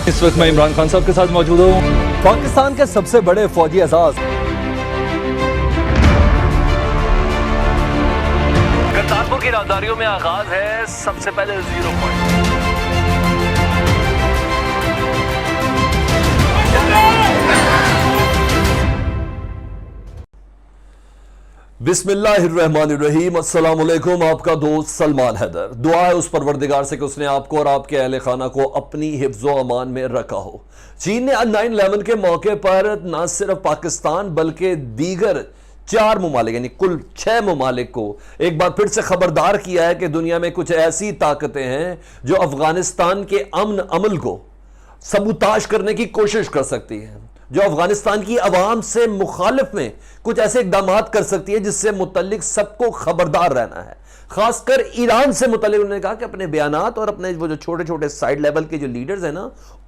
इस वक्त मैं इमरान खान साहब के साथ मौजूद हूँ। पाकिस्तान के सबसे बड़े फौजी एजाज करतारपुर की राहदारियों में आगाज है सबसे पहले 0 पॉइंट। बिस्मिल्लाहिर्रहमानिर्रहीम। अस्सलाम वालेकुम। आपका दोस्त सलमान हैदर। दुआ है उस परवरदिगार से कि उसने आपको और आपके अहले खाना को अपनी हिफ्ज़ो अमान में रखा हो। चीन ने 9/11 के मौके पर न सिर्फ पाकिस्तान बल्कि दीगर 4 ममालिक यानी कुल 6 ममालिक को एक बार फिर से खबरदार किया है कि दुनिया में कुछ ऐसी ताकतें हैं जो अफगानिस्तान के अमन अमल को सबूताश करने की कोशिश कर सकती हैं, जो अफगानिस्तान की आवाम से मुखालिफ में कुछ ऐसे इकदाम कर सकती है जिससे मुतल्लिक सबको खबरदार रहना है। खासकर ईरान से मुतल्लिक उन्होंने कहा कि अपने बयानात और अपने वो जो छोटे छोटे साइड लेवल के जो लीडर्स हैं ना,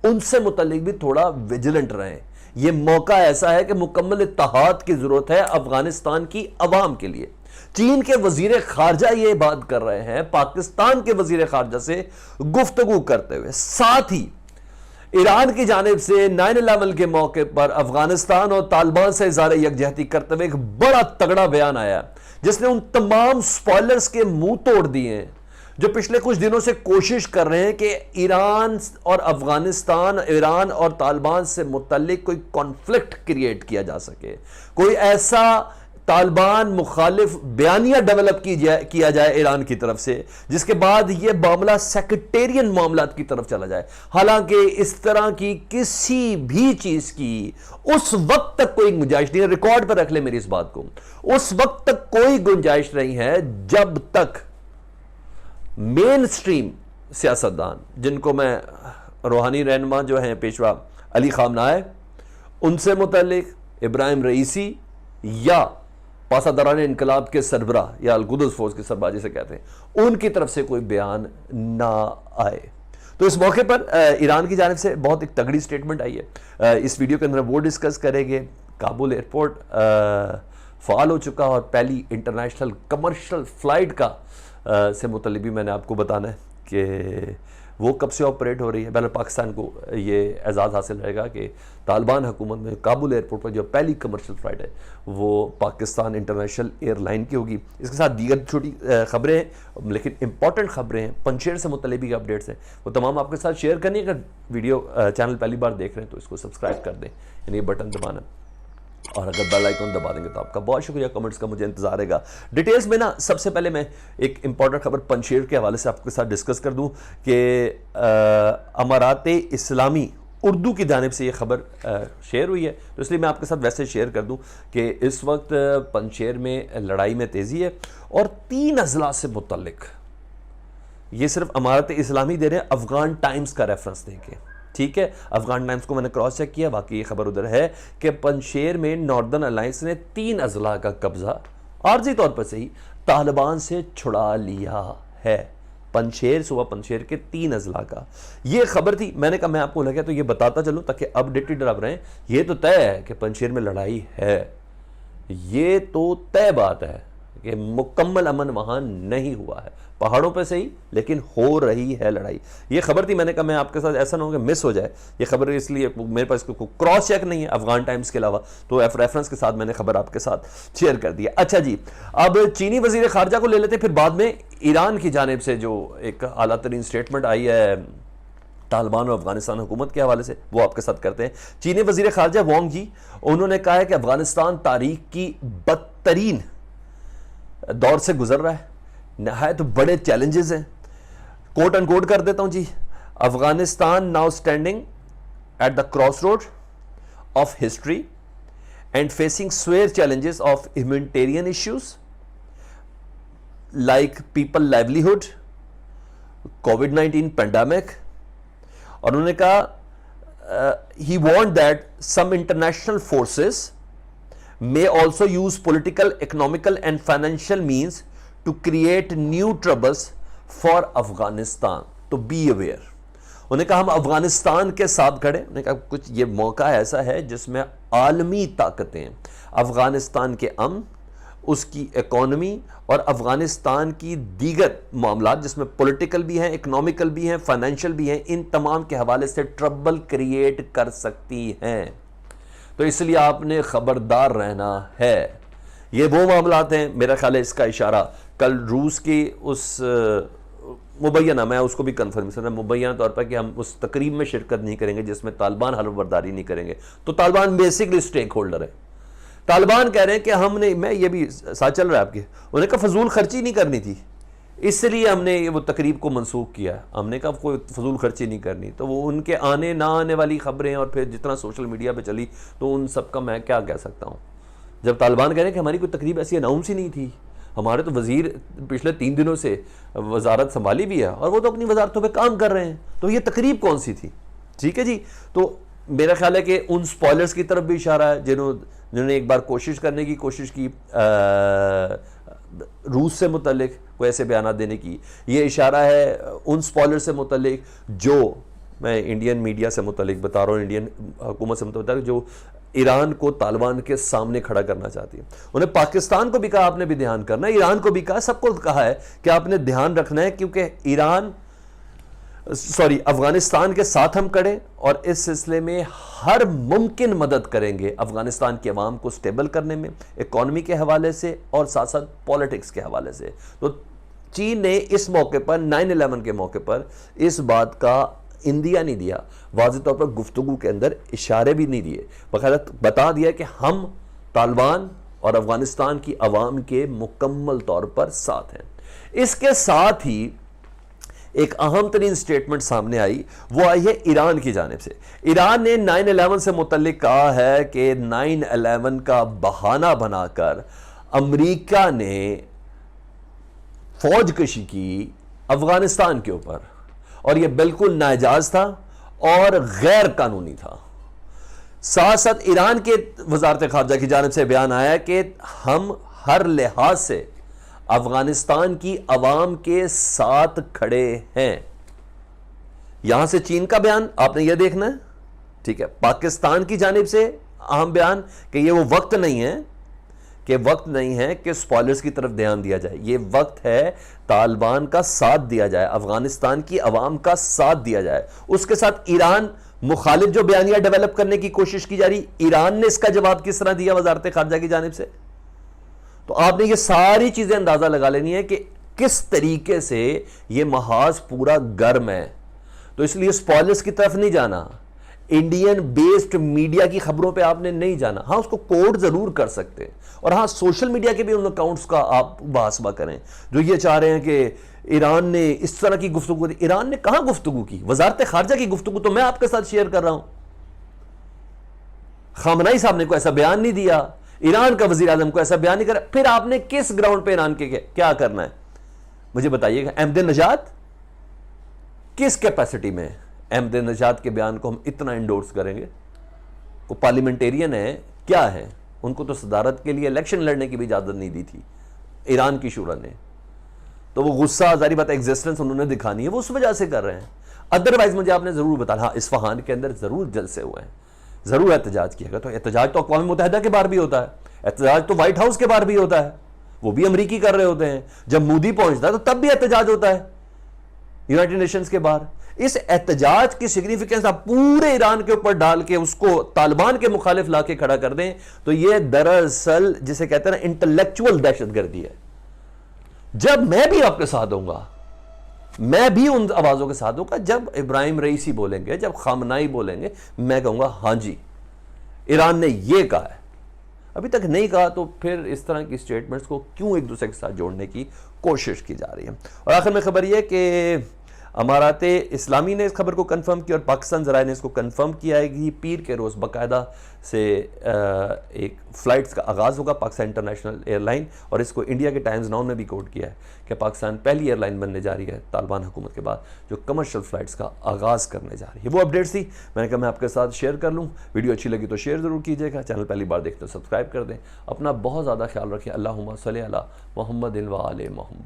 उनसे मुतल्लिक भी थोड़ा विजिलेंट रहें। यह मौका ऐसा है कि मुकम्मल इत्तेहाद की जरूरत है अफगानिस्तान की आवाम के लिए। चीन के वजीर खारजा ये बात कर रहे हैं पाकिस्तान के वजीर खारजा से गुफ्तगू करते हुए। साथ ही ईरान की जानिब से 9/11 के मौके पर अफगानिस्तान और तालिबान से इज़हार यकजहती करते हुए एक बड़ा तगड़ा बयान आया जिसने उन तमाम स्पॉयलर्स के मुंह तोड़ दिए हैं जो पिछले कुछ दिनों से कोशिश कर रहे हैं कि ईरान और अफगानिस्तान, ईरान और तालिबान से मुतल्लिक कोई कॉन्फ्लिक्ट क्रिएट किया जा सके, कोई ऐसा तालिबान मुखालिफ बयानिया डेवलप किया जाए ईरान की तरफ से जिसके बाद यह मामला सेक्रेटेरियन मामला की तरफ चला जाए। हालांकि इस तरह की किसी भी चीज की उस वक्त तक कोई गुंजाइश नहीं है। रिकॉर्ड पर रख ले मेरी इस बात को, उस वक्त तक कोई गुंजाइश नहीं है जब तक मेन स्ट्रीम सियासतदान, जिनको मैं रूहानी रहनुमा जो हैं पेशवा अली खामनाए, उनसे मुतल्लिक इब्राहिम रईसी या पासादारान इनकलाब के सरबराह या अल-कुद्स फौज के सरबराह जिसे कहते हैं, उनकी तरफ से कोई बयान ना आए। तो इस मौके पर ईरान की जानिब से बहुत एक तगड़ी स्टेटमेंट आई है। इस वीडियो के अंदर वो डिस्कस करेंगे। काबुल एयरपोर्ट फ़ाल हो चुका और पहली इंटरनेशनल कमर्शियल फ़्लाइट का से मुतल्लिक भी मैंने आपको बताना है कि वो कब से ऑपरेट हो रही है। पहले पाकिस्तान को ये एजाज़ हासिल रहेगा कि तालिबान हुकूमत में काबुल एयरपोर्ट पर जो पहली कमर्शियल फ़्लाइट है वो पाकिस्तान इंटरनेशनल एयरलाइन की होगी। इसके साथ दीगर छोटी ख़बरें हैं लेकिन इंपॉर्टेंट ख़बरें हैं, पंचेर से मुतल्लिक भी अपडेट्स हैं, वो तमाम आपके साथ शेयर करनी है। अगर वीडियो चैनल पहली बार देख रहे हैं तो इसको सब्सक्राइब कर दें, यानी ये बटन दबाना, और अगर बेल आइकन दबा देंगे तो आपका बहुत शुक्रिया। कमेंट्स का मुझे इंतजार रहेगा। डिटेल्स में ना सबसे पहले मैं एक इंपॉर्टेंट खबर पंचेर के हवाले से आपके साथ डिस्कस कर दूं कि अमारात इस्लामी उर्दू की जानिब से ये खबर शेयर हुई है, तो इसलिए मैं आपके साथ वैसे शेयर कर दूं कि इस वक्त पंचेर में लड़ाई में तेज़ी है और 3 अजला से मुतल्लिक, ये सिर्फ अमारात इस्लामी दे रहे हैं, अफगान टाइम्स का रेफरेंस देंगे, ठीक है। अफगान टाइम्स को मैंने क्रॉस चेक किया, बाकी ये खबर उधर है कि पंचेर में नॉर्दर्न अलायंस ने 3 अजला का कब्जा आर्जी तौर पर से ही तालिबान से छुड़ा लिया है। पंचेर, सुबह पंचेर के 3 अजला का ये खबर थी। मैंने कहा मैं आपको लगा तो ये बताता चलूं ताकि अपडेटेड आप रहें। ये तो तय है कि पंचेर में लड़ाई है, ये तो तय बात है कि मुकम्मल अमन वहां नहीं हुआ है, पहाड़ों पे से ही, लेकिन हो रही है लड़ाई। ये खबर थी, मैंने कहा मैं आपके साथ ऐसा ना हो कि मिस हो जाए ये खबर, इसलिए मेरे पास कोई क्रॉस चेक नहीं है अफगान टाइम्स के अलावा, तो रेफरेंस के साथ मैंने खबर आपके साथ शेयर कर दिया। अच्छा जी, अब चीनी वजीर खारजा को ले लेते, फिर बाद में ईरान की जानिब से जो एक आला तरीन स्टेटमेंट आई है तालिबान और अफगानिस्तान हुकूमत के हवाले से, वो आपके साथ करते हैं। चीनी वजीर खारजा वांग जी, उन्होंने कहा है कि अफगानिस्तान तारीख की बदतरीन दौर से गुजर रहा है, नहायत बड़े चैलेंजेस हैं। कोट अनकोट कर देता हूं जी, Afghanistan now standing at the cross road of history and facing severe challenges of humanitarian issues like people livelihood, कोविड-19 पैंडेमिक। और उन्होंने कहा he want that some international forces may also use political, economical and financial means to create new troubles for Afghanistan. तो be aware. उन्हें कहा हम अफगानिस्तान के साथ खड़े, उन्हें कहा कुछ ये मौका ऐसा है जिसमें आलमी ताकतें अफगानिस्तान के अमन, उसकी इकॉनमी और अफ़गानिस्तान की दीगर मामलात जिसमें पॉलिटिकल भी हैं, इकनॉमिकल भी हैं, फाइनेंशियल भी हैं, इन तमाम के हवाले से ट्रबल क्रिएट कर सकती हैं। तो इसलिए आपने ख़बरदार रहना है। ये वो मामलात हैं, मेरा ख्याल है इसका इशारा कल रूस की उस मुबैना, मैं उसको भी कन्फर्मेशन है मुबैना तौर पर कि हम उस तकरीब में शिरकत नहीं करेंगे जिसमें तालिबान हलफबर्दारी नहीं करेंगे। तो तालिबान बेसिकली स्टेक होल्डर है। तालिबान कह रहे हैं कि हमने, मैं ये भी साथ चल रहा है आपके, उन्होंने कहा फजूल खर्ची नहीं करनी थी, इसलिए हमने ये वो तकरीब को मनसूख किया। हमने कहा कोई फजूल खर्ची नहीं करनी। तो वो उनके आने ना आने वाली खबरें और फिर जितना सोशल मीडिया पे चली, तो उन सब का मैं क्या कह सकता हूँ। जब तालिबान कह रहे हैं कि हमारी कोई तकरीब ऐसी अनाउंस ही नहीं थी, हमारे तो वज़ीर पिछले 3 दिनों से वजारत संभाली भी है और वो तो अपनी वजारतों पे काम कर रहे हैं, तो ये तकरीब कौन सी थी। ठीक है जी। तो मेरा ख्याल है कि उन स्पॉयलर्स की तरफ भी इशारा है जिन्होंने एक बार कोशिश करने की कोशिश की रूस से मुतल्लिक कोई ऐसे बयान देने की। ये इशारा है उन स्पॉयलर से मुतल्लिक जो, मैं इंडियन मीडिया से मुतल्लिक बता रहा हूँ, इंडियन हुकूमत से मुतल्लिक, जो ईरान को तालिबान के सामने खड़ा करना चाहती है। उन्हें पाकिस्तान को भी कहा आपने भी ध्यान करना है, ईरान को भी कहा, सबको कहा है कि आपने ध्यान रखना है, क्योंकि अफगानिस्तान के साथ हम खड़े और इस सिलसिले में हर मुमकिन मदद करेंगे अफगानिस्तान की अवाम को स्टेबल करने में, इकॉनमी के हवाले से और साथ साथ पॉलिटिक्स के हवाले से। तो चीन ने इस मौके पर 9/11 के मौके पर इस बात का इंदिया नहीं दिया, वाज़ेह तौर पर गुफ्तगू के अंदर इशारे भी नहीं दिए, बाकायदा बता दिया कि हम तालिबान और अफगानिस्तान की अवाम के मुकम्मल तौर पर साथ हैं। इसके साथ ही एक अहम तरीन स्टेटमेंट सामने आई, वो आई है ईरान की जानिब से। ईरान ने 9/11 से मुतल्लिक कहा है कि 9/11 का बहाना बनाकर अमेरिका ने फौज कशी की अफगानिस्तान के ऊपर, और यह बिल्कुल नाजायज था और गैर कानूनी था। साथ साथ ईरान के वजारत खारजा की जानिब से बयान आया कि हम हर लिहाज से अफगानिस्तान की अवाम के साथ खड़े हैं। यहां से चीन का बयान आपने यह देखना है, ठीक है। पाकिस्तान की जानिब से अहम बयान कि यह वो वक्त नहीं है कि स्पॉयलर्स की तरफ ध्यान दिया जाए, यह वक्त है तालिबान का साथ दिया जाए, अफगानिस्तान की अवाम का साथ दिया जाए। उसके साथ ईरान मुखालिफ जो बयानिया डेवलप करने की कोशिश की जा रही, ईरान ने इसका जवाब किस तरह दिया वजारत खारजा की जानिब से। तो आपने ये सारी चीजें अंदाजा लगा लेनी है कि किस तरीके से ये महाज पूरा गर्म है। तो इसलिए स्पॉयलर्स की तरफ नहीं जाना, इंडियन बेस्ड मीडिया की खबरों पे आपने नहीं जाना। हाँ, उसको कोड जरूर कर सकते हैं, और हाँ, सोशल मीडिया के भी उन अकाउंट्स का आप मुहासबा करें जो ये चाह रहे हैं कि ईरान ने इस तरह की गुफ्तगू की। ईरान ने कहां गुफ्तगू की? वजारत खारजा की गुफ्तगू तो मैं आपके साथ शेयर कर रहा हूं। खामनाई साहब ने कोई ऐसा बयान नहीं दिया, ईरान का वजीर आजम को ऐसा बयान नहीं करा। फिर आपने किस ग्राउंड पे ईरान के क्या करना है मुझे बताइएगा। अहमद नजाद किस कैपेसिटी में अहमद नजाद के बयान को हम इतना इंडोर्स करेंगे? वो पार्लियामेंटेरियन है, क्या है? उनको तो सदारत के लिए इलेक्शन लड़ने की भी इजाजत नहीं दी थी ईरान की शूरा ने। तो वो गुस्सा, जारी बात, एग्जिस्टेंस उन्होंने दिखानी है, वो उस वजह से कर रहे हैं। अदरवाइज मुझे आपने जरूर बताया, हाँ, इस्फहान के अंदर जरूर जलसे हुए हैं, जरूर एहतजाज किया गया। तो एहतजाज तो अक़वाम मुत्तहिदा के बाहर भी होता है, एहतजाज तो व्हाइट हाउस के बाहर भी होता है, वो भी अमरीकी कर रहे होते हैं। जब मोदी पहुंचता है तो तब भी एहतजाज होता है यूनाइटेड नेशंस के बाहर। इस एहतजाज की सिग्निफिकेंस आप पूरे ईरान के ऊपर डाल के उसको तालिबान के मुखालिफ लाके खड़ा कर दें, तो यह दरअसल जिसे कहते हैं ना इंटेलेक्चुअल दहशतगर्दी है। जब मैं भी आपके साथ होऊंगा, मैं भी उन आवाजों के साथ होगा जब इब्राहिम रईसी बोलेंगे, जब खामनाई बोलेंगे, मैं कहूंगा हां जी, ईरान ने यह कहा है। अभी तक नहीं कहा, तो फिर इस तरह की स्टेटमेंट्स को क्यों एक दूसरे के साथ जोड़ने की कोशिश की जा रही है। और आखिर में खबर यह कि अमाराते इस्लामी ने इस खबर को कंफर्म किया और पाकिस्तान ज़राए ने इसको कंफर्म किया है कि पीर के रोज़ बाकायदा से एक फ़्लाइट्स का आगाज़ होगा, पाकिस्तान इंटरनेशनल एयरलाइन, और इसको इंडिया के टाइम्स नाउ ने भी कोट किया है कि पाकिस्तान पहली एयरलाइन बनने जा रही है तालिबान हुकूमत के बाद जो कमर्शियल फ़्लाइट्स का आगाज़ करने जा रही है। वो अपडेट्स थी, मैंने कहा मैं आपके साथ शेयर कर लूँ। वीडियो अच्छी लगी तो शेयर ज़रूर कीजिएगा, चैनल पहली बार देखते तो सब्सक्राइब कर दें। अपना बहुत ज़्यादा ख्याल रखें। अल्लाहुम्मा सल्ली अला मुहम्मद व आले मुहम्मद।